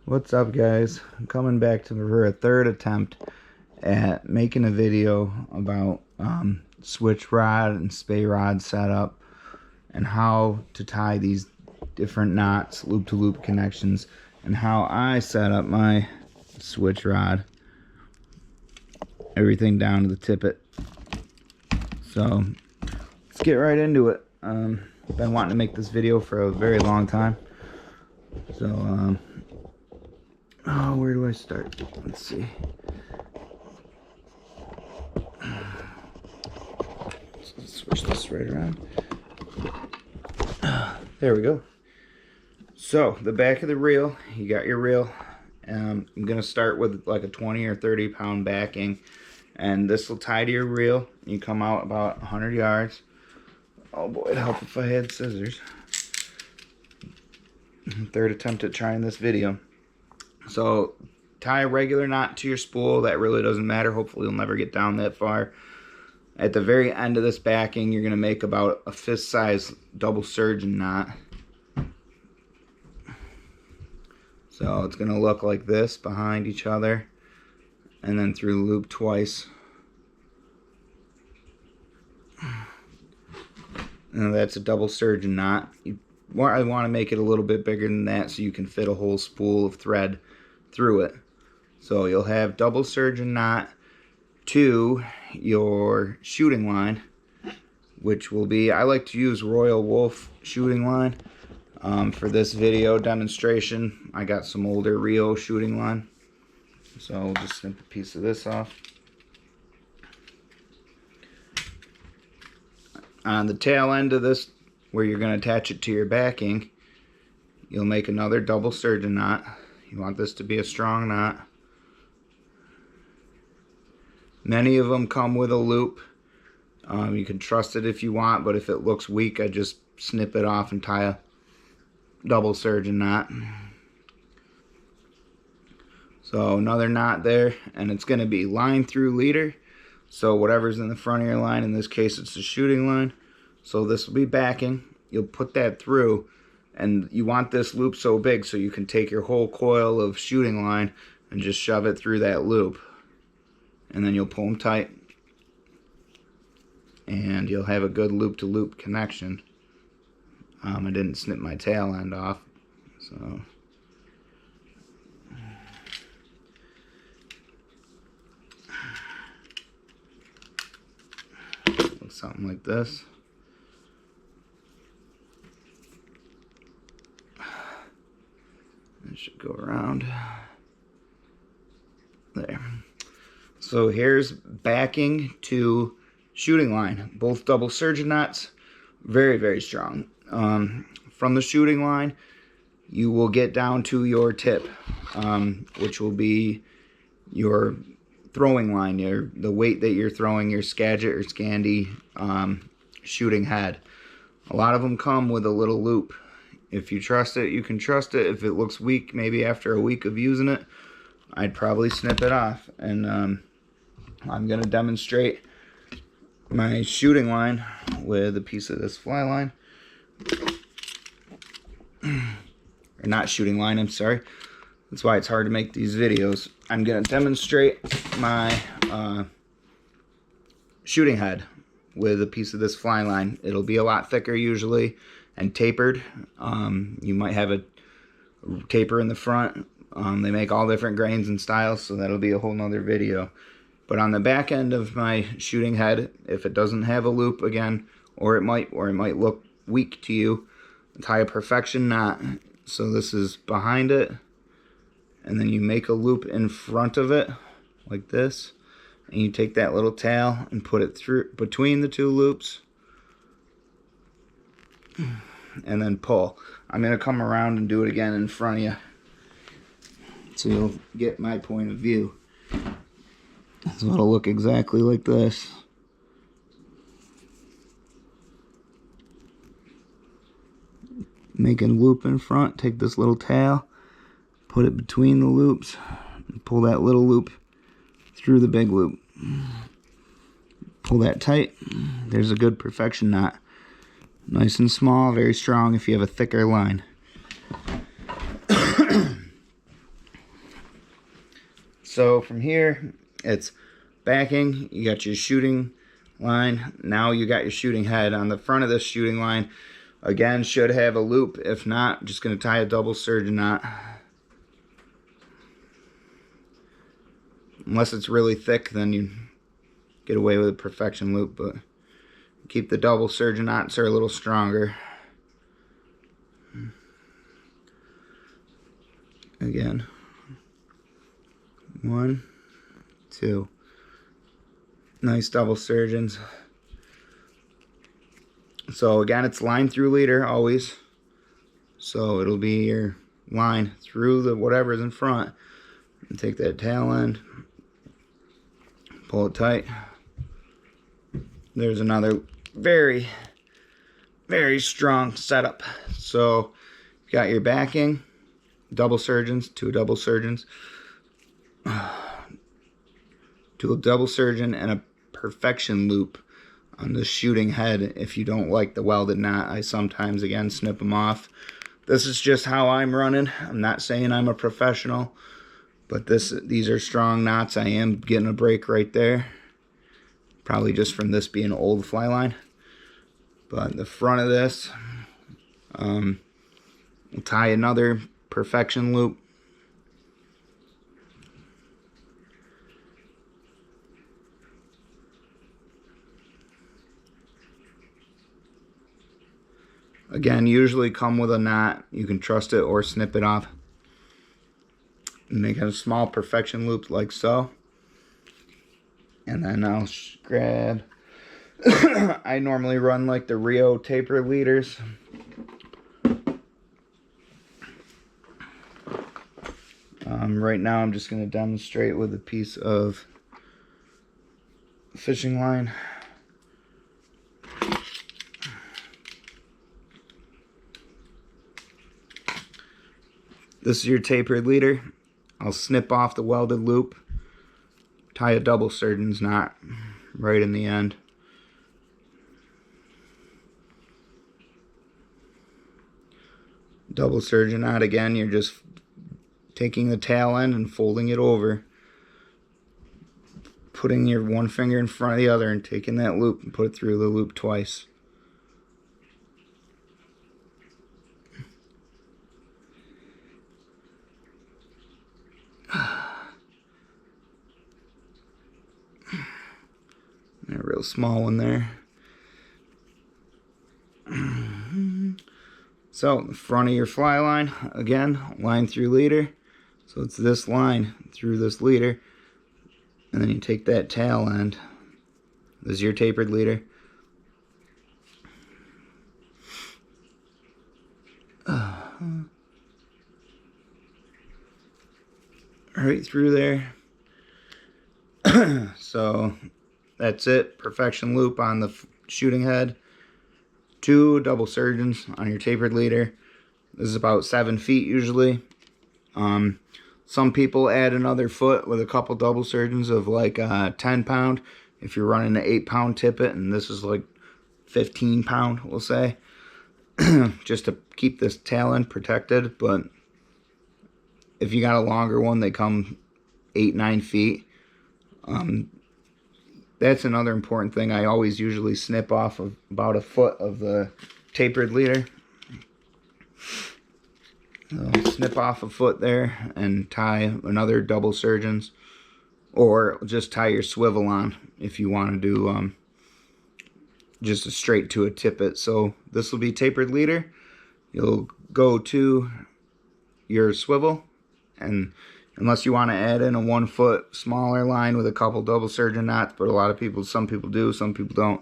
What's up, guys? I'm coming back for a third attempt at making a video about switch rod and SPEY rod setup and how to tie these different knots, loop to loop connections, and how I set up my switch rod, everything down to the tippet. So let's get right into it. I've been wanting to make this video for a very long time, so oh, where do I start? Let's see. Let's switch this right around. There we go. So the back of the reel, you got your reel. I'm gonna start with like a 20 or 30 pound backing, and this will tie to your reel. You come out about 100 yards. Oh boy, it'd help if I had scissors. Third attempt at trying this video. So tie a regular knot to your spool. That really doesn't matter. Hopefully you'll never get down that far. At the very end of this backing, you're going to make about a fist size double surgeon knot. So it's going to look like this behind each other, and then through the loop twice. And that's a double surgeon knot. I want to make it a little bit bigger than that so you can fit a whole spool of thread through it. So you'll have double surgeon knot to your shooting line, which will be, I like to use Royal Wolf shooting line for this video demonstration. I got some older Rio shooting line, so we'll just snip a piece of this off. On the tail end of this, where you're going to attach it to your backing, you'll make another double surgeon knot. You want this to be a strong knot. Many of them come with a loop. You can trust it if you want, but if it looks weak, I just snip it off and tie a double surgeon knot. So another knot there, and it's going to be line through leader. So whatever's in the front of your line, in this case it's the shooting line. So this will be backing. You'll put that through, and you want this loop so big so you can take your whole coil of shooting line and just shove it through that loop. And then you'll pull them tight, and you'll have a good loop-to-loop connection. I didn't snip my tail end off, so looks something like this. It should go around there. So here's backing to shooting line. Both double surgeon knots, very, very strong. From the shooting line, you will get down to your tip, which will be your throwing line, the weight that you're throwing your Skagit or Scandi shooting head. A lot of them come with a little loop. If you trust it, you can trust it. If it looks weak, maybe after a week of using it, I'd probably snip it off. And I'm going to demonstrate my shooting line with a piece of this fly line. Or not shooting line, I'm sorry. That's why it's hard to make these videos. I'm going to demonstrate my shooting head with a piece of this fly line. It'll be a lot thicker usually and tapered. You might have a taper in the front. They make all different grains and styles, so that'll be a whole nother video. But on the back end of my shooting head, if it doesn't have a loop again, or it might look weak to you, tie a perfection knot. So this is behind it, and then you make a loop in front of it like this, and you take that little tail and put it through between the two loops, and then pull. I'm going to come around and do it again in front of you so you'll get my point of view. So it'll look exactly like this. Make a loop in front, take this little tail, put it between the loops, and pull that little loop through the big loop. Pull that tight. There's a good perfection knot. Nice and small, very strong if you have a thicker line. So from here, it's backing, you got your shooting line, now you got your shooting head. On the front of this shooting line, again, should have a loop. If not, just going to tie a double surgeon knot. Unless it's really thick, then you get away with a perfection loop, but keep the double surgeon knots are a little stronger. Again, 1, 2, nice double surgeons. So again, it's line through leader always, so it'll be your line through the whatever's in front, and take that tail end, pull it tight. There's another very strong setup. So you got your backing, double surgeons, 2 double surgeons, to a double surgeon, and a perfection loop on the shooting head. If you don't like the welded knot, I sometimes again snip them off. This is just how I'm running. I'm not saying I'm a professional, but these are strong knots. I am getting a break right there, probably just from this being old fly line. But the front of this, we'll tie another perfection loop. Again, usually come with a knot. You can trust it or snip it off. Make a small perfection loop like so. And then I'll grab, I normally run like the Rio taper leaders. Right now I'm just going to demonstrate with a piece of fishing line. This is your tapered leader. I'll snip off the welded loop, tie a double surgeon's knot right in the end. Double surgeon knot again, you're just taking the tail end and folding it over, putting your one finger in front of the other and taking that loop and put it through the loop twice. A real small one there. So the front of your fly line, again, line through leader. So it's this line through this leader, and then you take that tail end. This is your tapered leader. Right through there. So that's it. Perfection loop on the shooting head. 2 double surgeons on your tapered leader. This is about 7 feet usually. Some people add another foot with a couple double surgeons of like 10 pound. If you're running an 8 pound tippet, and this is like 15 pound, we'll say. Just to keep this tail end protected. But if you got a longer one, they come 8-9 feet. That's another important thing. I always usually snip off of about a foot of the tapered leader. So snip off a foot there and tie another double surgeons, or just tie your swivel on if you want to do just a straight to a tippet. So this will be tapered leader. You'll go to your swivel, and unless you want to add in a 1 foot smaller line with a couple double surgeon knots, but a lot of people, some people do, some people don't.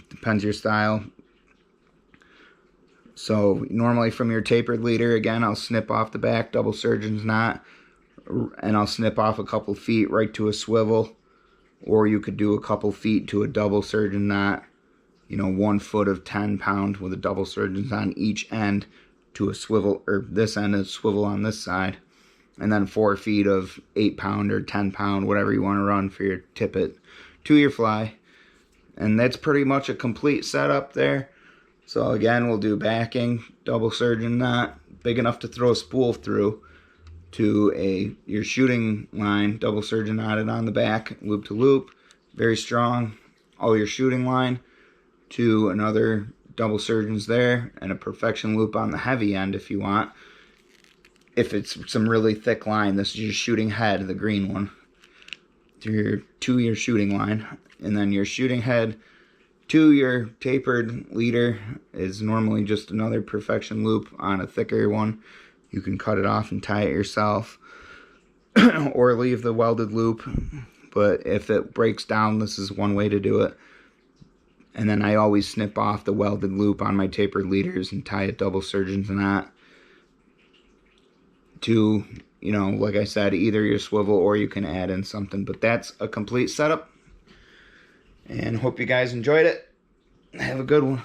Depends your style. So normally from your tapered leader, again, I'll snip off the back double surgeon's knot, and I'll snip off a couple feet right to a swivel, or you could do a couple feet to a double surgeon knot. You know, 1 foot of 10 pound with a double surgeons on each end to a swivel, or this end is swivel on this side. And then 4 feet of 8 pound or 10 pound, whatever you want to run for your tippet to your fly. And that's pretty much a complete setup there. So again, we'll do backing, double surgeon knot, big enough to throw a spool through. to your shooting line, double surgeon knotted on the back, loop to loop, very strong. All your shooting line to another double surgeons there, and a perfection loop on the heavy end if you want. If it's some really thick line, this is your shooting head, the green one, to your shooting line. And then your shooting head to your tapered leader is normally just another perfection loop on a thicker one. You can cut it off and tie it yourself or leave the welded loop, but if it breaks down, this is one way to do it. And then I always snip off the welded loop on my tapered leaders and tie a double surgeon's knot to, you know, like I said, either your swivel or you can add in something. But that's a complete setup, and hope you guys enjoyed it. Have a good one.